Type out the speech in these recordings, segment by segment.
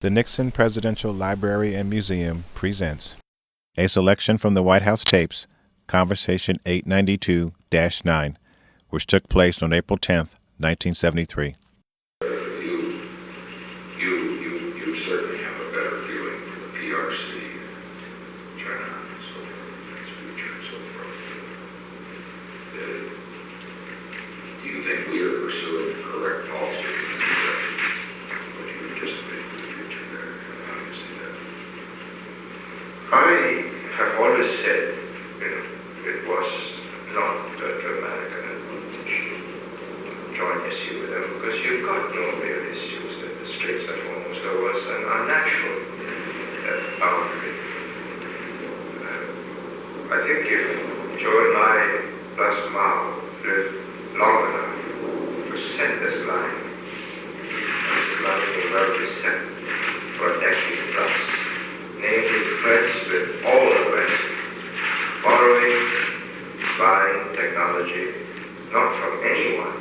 The Nixon Presidential Library and Museum presents a selection from the White House tapes, Conversation 892-9, which took place on April 10th, 1973. You certainly have a better feeling for the PRC, China, and so forth, its future and so forth. Do you think we are pursuing the correct policy? What do you anticipate for the future there? How do you see that? I have always said, it was not that America had wanted to join issue with them, because you've got no real issues that the Straits of Hormuz. There was an unnatural boundary. I think if Joe and I plus Mao lived long enough to set this line, this line will well be set for a decade plus, namely friends with all the West, borrowing, buying technology, not from anyone,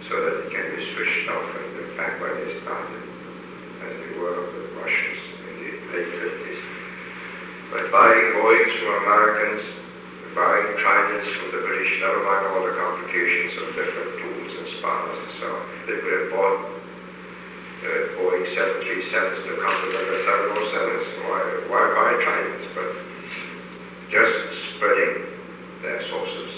so that it can be switched off and in fact where they started, as they were with Russians in the late 50s. But buying Boeings from Americans, buying Tridents from the British, never mind all the complications of different tools and spanners and so on. They could have bought Boeing 737s to complement the 707s. Why buy Tridents? But just spreading their sources.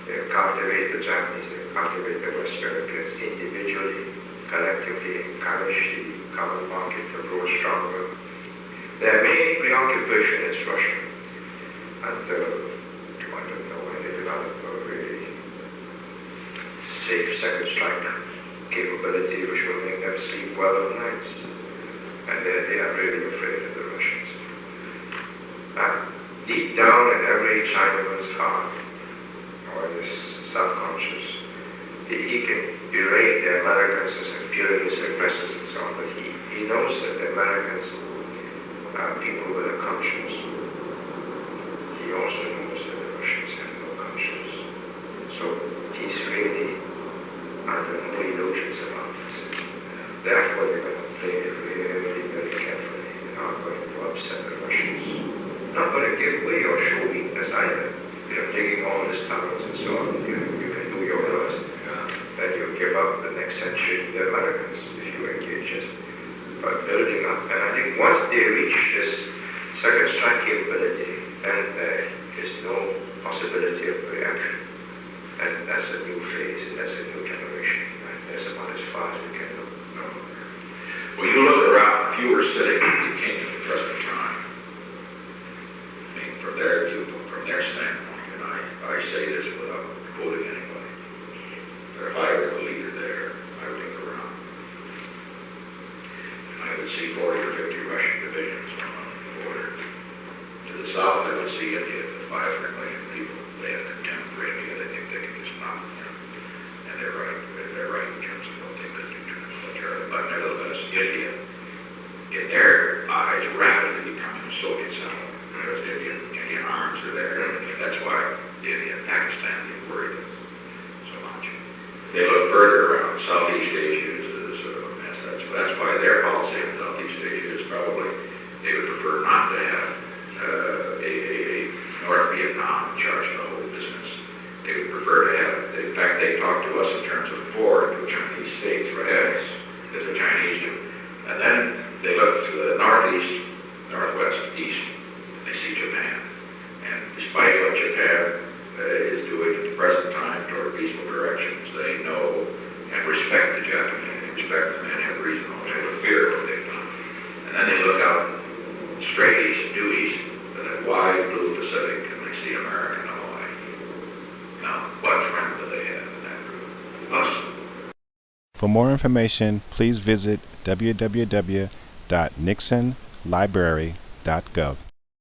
They cultivate the Japanese, they cultivate the West Europeans individually, collectively encourage the common market to grow stronger. Their main preoccupation is Russia. And I don't know when they develop a really safe second strike capability which will make them sleep well at nights. And they are really afraid of the Russians. Deep down in every Chinaman's heart, or his subconscious, he can berate the Americans as imperialist aggressors and so on, but he knows that the Americans are people with a conscience. He also knows that the Russians have no conscience. So he's really under no illusions about this. Therefore, they're going to play it really very carefully. They're not going to upset the Russians. Not going to give way or show weakness either. Taking all the tunnels and so on, you can do your worst. Then you give up the next century to the Americans if you engage us. But building up, and I think once they reach this second strike capability, then there is no possibility of reaction. And that's a new phase, that's a new generation. And that's about as far as we can look. Well, you look around, if you were sitting when you came to the present time, I mean, from their viewpoint, from their standpoint, I say this without quoting anybody. But if I were the leader there, I would look around. And I would see 40 or 50 Russian divisions on the border. To the south, I would see India with 500 million people. They have contempt for India. They think they can just knock them. And they're right. They're right in terms of what they could do to the military. But nevertheless, India, in their eyes, rapidly becoming a Soviet satellite. Because Indian arms are there. And that's why India and Pakistan get worried so much. They look further around. Southeast Asia is a mess. That's why their policy in Southeast Asia is probably they would prefer not to have a North Vietnam in charge of the whole business. They would prefer to have, in fact, they talk to us in terms of war to the Chinese states, right? As the Chinese do. And then they look to the northeast, northwest, east, and they see Japan. And despite what Japan is doing at the present time toward peaceful directions, they know and respect the Japanese, respect them and have reason to fear what they've done. And then they look out straight east, due east, to that wide blue Pacific, and they see America and Hawaii. Now, what friend do they have in that group? Us. For more information, please visit www.nixonlibrary.gov.